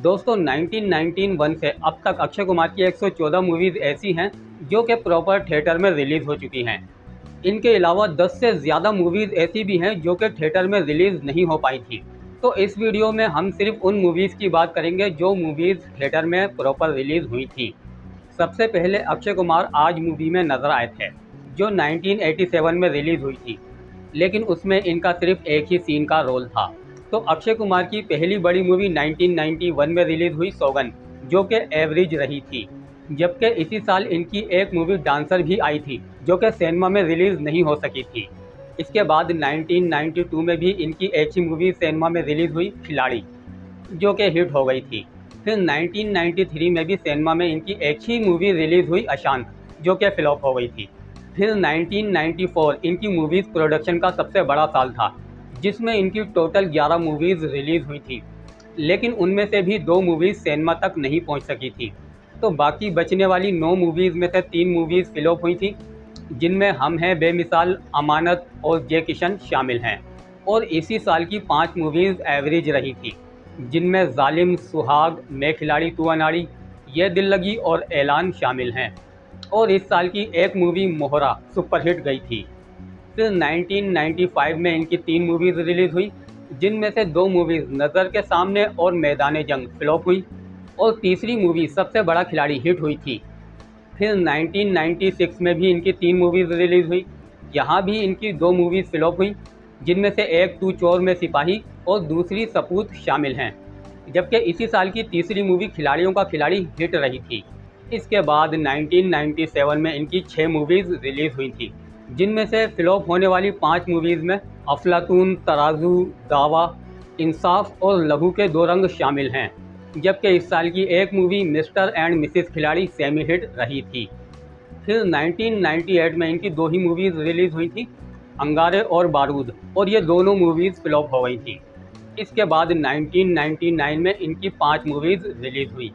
दोस्तों 1991 से अब तक अक्षय कुमार की 114 मूवीज़ ऐसी हैं जो कि प्रॉपर थिएटर में रिलीज़ हो चुकी हैं। इनके अलावा 10 से ज़्यादा मूवीज़ ऐसी भी हैं जो कि थिएटर में रिलीज़ नहीं हो पाई थी। तो इस वीडियो में हम सिर्फ उन मूवीज़ की बात करेंगे जो मूवीज़ थिएटर में प्रॉपर रिलीज़ हुई थी। सबसे पहले अक्षय कुमार आज मूवी में नज़र आए थे, जो 1987 में रिलीज़ हुई थी, लेकिन उसमें इनका सिर्फ एक ही सीन का रोल था। तो अक्षय कुमार की पहली बड़ी मूवी 1991 में रिलीज़ हुई सौगन, जो कि एवरेज रही थी। जबकि इसी साल इनकी एक मूवी डांसर भी आई थी, जो कि सिनेमा में रिलीज़ नहीं हो सकी थी। इसके बाद 1992 में भी इनकी एक ही मूवी सिनेमा में रिलीज़ हुई खिलाड़ी, जो कि हिट हो गई थी। फिर 1993 में भी सिनेमा में इनकी एक ही मूवी रिलीज़ हुई अशांत, जो कि फ्लॉप हो गई थी। फिर 1994 इनकी मूवीज़ प्रोडक्शन का सबसे बड़ा साल था, जिसमें इनकी टोटल 11 मूवीज़ रिलीज़ हुई थी, लेकिन उनमें से भी 2 मूवीज़ सिनेमा तक नहीं पहुंच सकी थी। तो बाकी बचने वाली 9 मूवीज़ में से 3 मूवीज़ फ्लॉप हुई थी, जिनमें हम हैं, बेमिसाल, अमानत और जय किशन शामिल हैं। और इसी साल की 5 मूवीज़ एवरेज रही थी, जिनमें जालिम, सुहाग, मैं खिलाड़ी तू अनाड़ी, ये दिल लगी और ऐलान शामिल हैं। और इस साल की एक मूवी मोहरा सुपरहिट गई थी। फिर 1995 में इनकी 3 मूवीज़ रिलीज़ हुई, जिनमें से 2 मूवीज़ नज़र के सामने और मैदान जंग फ्लॉप हुई, और तीसरी मूवी सबसे बड़ा खिलाड़ी हिट हुई थी। फिर 1996 में भी इनकी 3 मूवीज़ रिलीज़ हुई, यहाँ भी इनकी 2 मूवीज़ फ्लॉप हुई, जिनमें से एक तू चोर में सिपाही और दूसरी सपूत शामिल हैं। जबकि इसी साल की तीसरी मूवी खिलाड़ियों का खिलाड़ी हिट रही थी। इसके बाद 1997 में इनकी 6 मूवीज़ रिलीज़ हुई थी, जिनमें से फ्लॉप होने वाली 5 मूवीज़ में अफलातून, तराजू, दावा, इंसाफ और लहू के 2 रंग शामिल हैं। जबकि इस साल की एक मूवी मिस्टर एंड मिसेस खिलाड़ी सेमी हिट रही थी। फिर 1998 में इनकी 2 ही मूवीज़ रिलीज़ हुई थी, अंगारे और बारूद, और ये दोनों मूवीज़ फ्लॉप हो गई थी। इसके बाद 1999 में इनकी 5 मूवीज़ रिलीज़ हुई,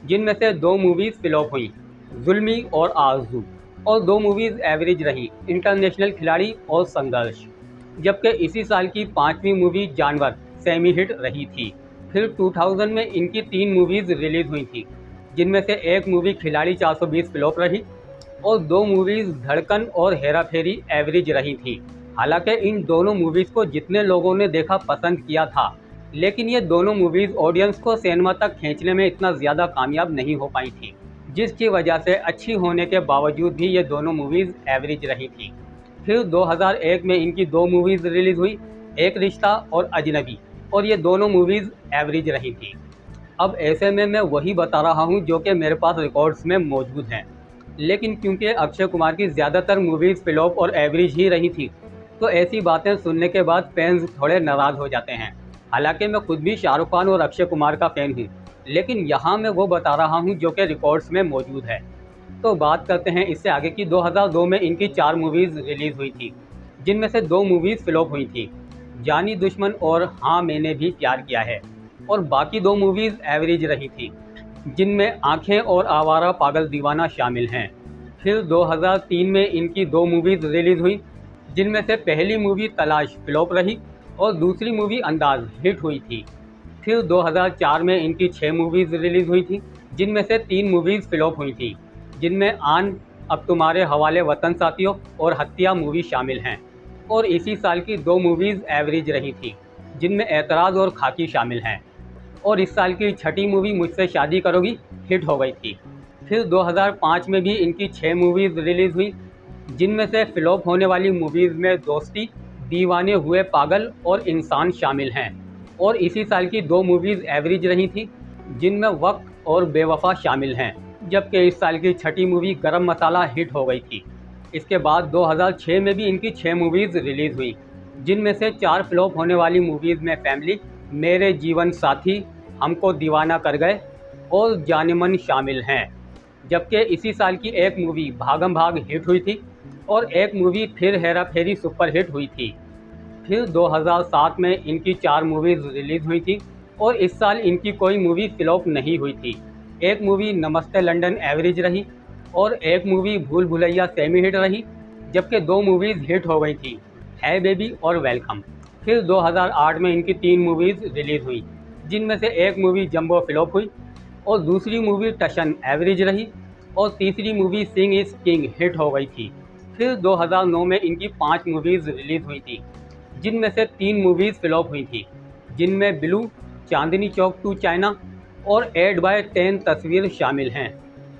जिनमें से 2 मूवीज़ फ्लॉप हुई, जुल्मी और आरज़ू, और 2 मूवीज़ एवरेज रही, इंटरनेशनल खिलाड़ी और संघर्ष। जबकि इसी साल की 5वीं मूवी जानवर सेमी हिट रही थी। फिर 2000 में इनकी 3 मूवीज़ रिलीज़ हुई थी, जिनमें से एक मूवी खिलाड़ी 420 फ्लॉप रही, और 2 मूवीज़ धड़कन और हेरा फेरी एवरेज रही थी। हालांकि इन दोनों मूवीज़ को जितने लोगों ने देखा पसंद किया था, लेकिन ये दोनों मूवीज़ ऑडियंस को सिनेमा तक खींचने में इतना ज़्यादा कामयाब नहीं हो पाई थी, जिसकी वजह से अच्छी होने के बावजूद भी ये दोनों मूवीज़ एवरेज रही थी। फिर 2001 में इनकी 2 मूवीज़ रिलीज़ हुई, एक रिश्ता और अजनबी, और ये दोनों मूवीज़ एवरेज रही थी। अब ऐसे में मैं वही बता रहा हूँ जो कि मेरे पास रिकॉर्ड्स में मौजूद हैं, लेकिन क्योंकि अक्षय कुमार की ज़्यादातर मूवीज़ फ्लॉप और एवरेज ही रही थी, तो ऐसी बातें सुनने के बाद फैंस थोड़े नाराज़ हो जाते हैं। हालांकि मैं खुद भी शाहरुख खान और अक्षय कुमार का फ़ैन हूँ, लेकिन यहाँ मैं वो बता रहा हूँ जो कि रिकॉर्ड्स में मौजूद है। तो बात करते हैं इससे आगे की। 2002 में इनकी 4 मूवीज़ रिलीज़ हुई थी, जिनमें से 2 मूवीज़ फ्लॉप हुई थी, जानी दुश्मन और हाँ मैंने भी प्यार किया है, और बाकी 2 मूवीज़ एवरेज रही थी, जिनमें आँखें और आवारा पागल दीवाना शामिल हैं। फिर 2003 में इनकी 2 मूवीज़ रिलीज़ हुई, जिनमें से पहली मूवी तलाश फ्लॉप रही और दूसरी मूवी अंदाज़ हिट हुई थी। फिर 2004 में इनकी 6 मूवीज़ रिलीज़ हुई थी, जिनमें से 3 मूवीज़ फ्लॉप हुई थी, जिनमें आन, अब तुम्हारे हवाले, वतन साथियों और हत्या मूवी शामिल हैं। और इसी साल की 2 मूवीज़ एवरेज रही थी, जिनमें एतराज़ और खाकी शामिल हैं। और इस साल की छठी मूवी मुझसे शादी करोगी हिट हो गई थी। फिर 2005 में भी इनकी 6 मूवीज़ रिलीज़ हुई, जिनमें से फ्लॉप होने वाली मूवीज़ में दोस्ती, दीवाने हुए पागल और इंसान शामिल हैं। और इसी साल की 2 मूवीज़ एवरेज रही थी, जिनमें वक्त और बेवफा शामिल हैं। जबकि इस साल की छठी मूवी गरम मसाला हिट हो गई थी। इसके बाद 2006 में भी इनकी 6 मूवीज़ रिलीज़ हुई, जिनमें से 4 फ्लॉप होने वाली मूवीज़ में फैमिली, मेरे जीवन साथी, हमको दीवाना कर गए और जानेमन शामिल हैं। जबकि इसी साल की एक मूवी भागम भाग हिट हुई थी, और एक मूवी फिर हेरा फेरी सुपर हिट हुई थी। फिर 2007 में इनकी 4 मूवीज़ रिलीज़ हुई थी, और इस साल इनकी कोई मूवी फ्लॉप नहीं हुई थी। एक मूवी नमस्ते लंदन एवरेज रही, और एक मूवी भूल भुलैया सेमी हिट रही, जबकि 2 मूवीज़ हिट हो गई थी, है बेबी और वेलकम। फिर 2008 में इनकी 3 मूवीज़ रिलीज़ हुई, जिनमें से एक मूवी जंबो फ्लॉप हुई और दूसरी मूवी टशन एवरेज रही और तीसरी movie Singh is king hit हो गई थी। फिर 2009 में इनकी 5 मूवीज़ रिलीज़ हुई थी, जिनमें से 3 मूवीज़ फ्लॉप हुई थी, जिनमें blue, Chandni Chowk to China और 8/10 तस्वीर शामिल हैं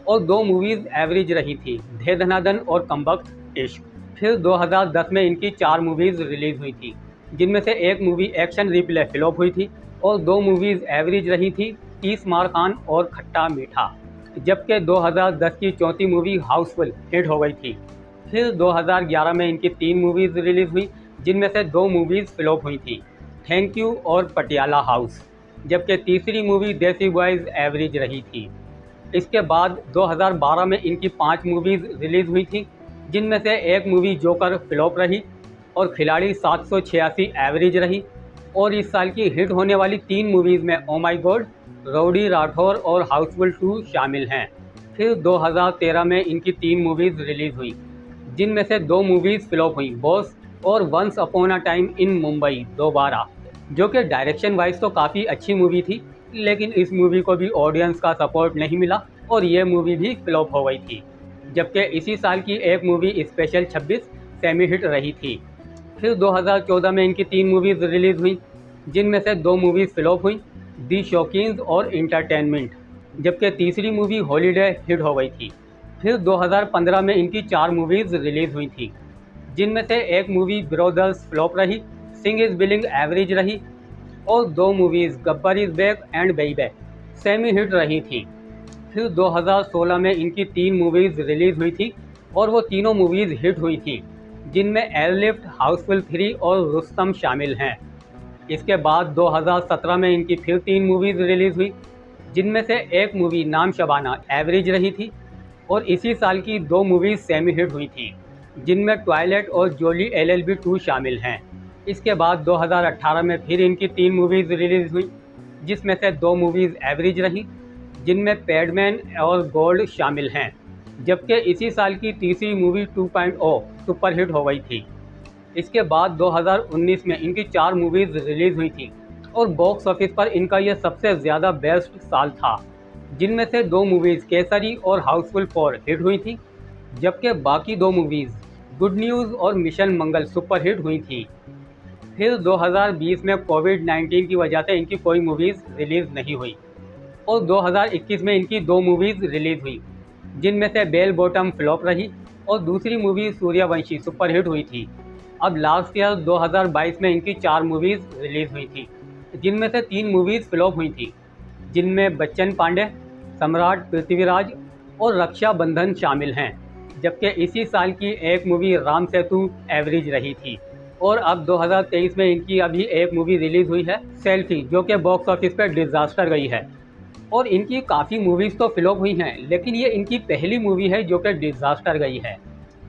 और 2 मूवीज़ एवरेज रही थी, धे धनाधन और कमबख्त इश्क। फिर 2010 में इनकी 4 मूवीज़ रिलीज़ हुई थी, जिनमें से एक मूवी एक्शन रिप्ले फ्लॉप हुई थी और 2 मूवीज़ एवरेज रही थी, 30 मार खान और खट्टा मीठा। जबकि 2010 की चौथी मूवी हाउसफुल हिट हो गई थी। फिर 2011 में इनकी 3 मूवीज़ रिलीज़ हुई, जिनमें से 2 मूवीज़ फ्लॉप हुई थी, थैंक यू और पटियाला हाउस। जबकि तीसरी मूवी देसी बॉयज़ एवरेज रही थी। इसके बाद 2012 में इनकी 5 मूवीज़ रिलीज़ हुई थी, जिनमें से एक मूवी जोकर फ्लॉप रही और खिलाड़ी 786 एवरेज रही और इस साल की हिट होने वाली 3 मूवीज़ में oh my God, rowdy Rathore और हाउसफुल 2 शामिल हैं। फिर 2013 में इनकी 3 मूवीज़ रिलीज़ हुई, जिनमें से 2 मूवीज़ फ्लॉप हुई, बॉस और once upon a time in Mumbai Dobaara, जो कि डायरेक्शन वाइज तो काफ़ी अच्छी मूवी थी, लेकिन इस मूवी को भी ऑडियंस का सपोर्ट नहीं मिला और ये मूवी भी फ्लॉप हो गई थी। जबकि इसी साल की एक मूवी स्पेशल 26 सेमी हिट रही थी। फिर 2014 में इनकी 3 मूवीज़ रिलीज़ हुई, जिनमें से 2 मूवीज़ फ्लॉप हुई, दी शौकीन्स और इंटरटेनमेंट, जबकि तीसरी मूवी हॉलीडे हिट हो गई थी। फिर 2015 में इनकी 4 मूवीज़ रिलीज़ हुई थी, जिनमें से एक मूवी ब्रदर्स फ्लॉप रही, सिंह इज़ बिलिंग एवरेज रही और 2 movies Gabbar is back and baby semi hit रही थी। फिर 2016 में इनकी 3 मूवीज़ रिलीज़ हुई थी और वो तीनों मूवीज़ हिट हुई थी, जिनमें एयरलिफ्ट, हाउसफुल 3 और रुस्तम शामिल हैं। इसके बाद 2017 में इनकी फिर 3 मूवीज़ रिलीज़ हुई, जिनमें से एक मूवी नाम शबाना एवरेज रही थी और इसी साल की 2 मूवीज़ सेमी हिट हुई थी, जिनमें टॉयलेट और जोली LLB 2 शामिल हैं। इसके बाद 2018 में फिर इनकी 3 मूवीज़ रिलीज़ हुई, जिसमें से 2 मूवीज़ एवरेज रही, जिनमें पैडमैन और गोल्ड शामिल हैं। जबकि इसी साल की तीसरी मूवी 2.0 सुपरहिट हो गई थी। इसके बाद 2019 में इनकी 4 मूवीज़ रिलीज़ हुई थी और बॉक्स ऑफिस पर इनका यह सबसे ज़्यादा बेस्ट साल था, जिनमें से 2 मूवीज़ केसरी और हाउसफुल 4 हिट हुई थी, जबकि बाकी 2 मूवीज़ गुड न्यूज़ और मिशन मंगल सुपरहिट हुई थी। फिर 2020 में कोविड-19 की वजह से इनकी कोई मूवीज़ रिलीज़ नहीं हुई और 2021 में इनकी 2 मूवीज़ रिलीज़ हुई, जिनमें से बेल बॉटम फ्लॉप रही और दूसरी मूवी सूर्यवंशी सुपरहिट हुई थी। अब लास्ट ईयर 2022 में इनकी 4 मूवीज़ रिलीज़ हुई थी, जिनमें से 3 मूवीज़ फ्लॉप हुई थी, जिनमें बच्चन पांडे, सम्राट पृथ्वीराज और रक्षा बंधन शामिल हैं। जबकि इसी साल की एक मूवी राम सेतु एवरेज रही थी और अब 2023 में इनकी अभी एक मूवी रिलीज़ हुई है सेल्फी, जो कि बॉक्स ऑफिस पर डिज़ास्टर गई है। और इनकी काफ़ी मूवीज़ तो फ्लॉप हुई हैं, लेकिन ये इनकी पहली मूवी है जो कि डिज़ास्टर गई है।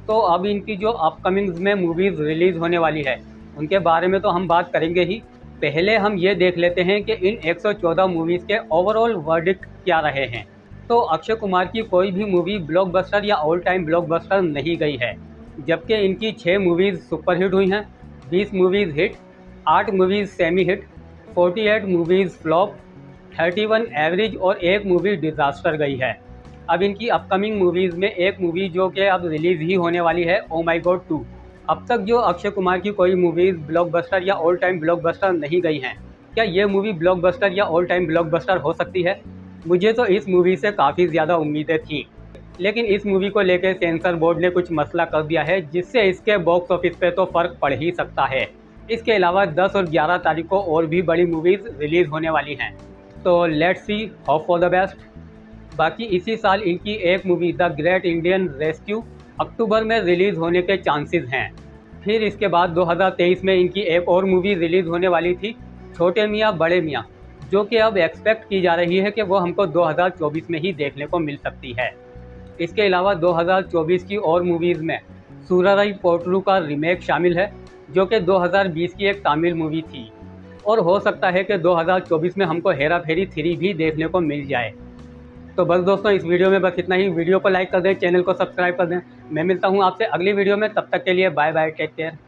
तो अब इनकी जो अपकमिंग्स में मूवीज़ रिलीज़ होने वाली है, उनके बारे में तो हम बात करेंगे ही। पहले हम ये देख लेते हैं कि इन 114 मूवीज़ के ओवरऑल वर्डिक्ट क्या रहे हैं। तो अक्षय कुमार की कोई भी मूवी ब्लॉकबस्टर या ऑल टाइम ब्लॉकबस्टर नहीं गई है, जबकि इनकी 6 मूवीज़ सुपरहिट हुई हैं, 20 movies hit, 8 movies semi hit, 48 movies flop, 31 average और एक मूवी डिज़ास्टर गई है। अब इनकी अपकमिंग मूवीज़ में एक मूवी जो कि अब रिलीज़ ही होने वाली है, ओ माय गॉड 2। अब तक जो अक्षय कुमार की कोई मूवीज़ ब्लॉकबस्टर या ऑल टाइम ब्लॉकबस्टर नहीं गई हैं, क्या ये मूवी ब्लॉकबस्टर या ऑल टाइम ब्लॉकबस्टर हो सकती है? मुझे तो इस मूवी से काफ़ी ज़्यादा उम्मीदें थीं, लेकिन इस मूवी को लेकर सेंसर बोर्ड ने कुछ मसला कर दिया है, जिससे इसके बॉक्स ऑफिस पे तो फ़र्क पड़ ही सकता है। इसके अलावा 10 और 11 तारीख को और भी बड़ी मूवीज़ रिलीज़ होने वाली हैं, तो let's see, hope for the best. बाकी इसी साल इनकी एक movie the great Indian rescue October में रिलीज़ होने के चांसेस हैं। फिर इसके बाद 2023 में इनकी एक और मूवी रिलीज़ होने वाली थी, छोटे मियाँ बड़े मियाँ, जो कि अब एक्सपेक्ट की जा रही है कि वो हमको 2024 में ही देखने को मिल सकती है। इसके अलावा 2024 की और मूवीज़ में सूराराई पोट्रू का रीमेक शामिल है, जो कि 2020 की एक तमिल मूवी थी, और हो सकता है कि 2024 में हमको हेरा फेरी 3 भी देखने को मिल जाए। तो बस दोस्तों, इस वीडियो में बस इतना ही। वीडियो को लाइक कर दें, चैनल को सब्सक्राइब कर दें। मैं मिलता हूँ आपसे अगली वीडियो में, तब तक के लिए बाय बाय, टेक केयर।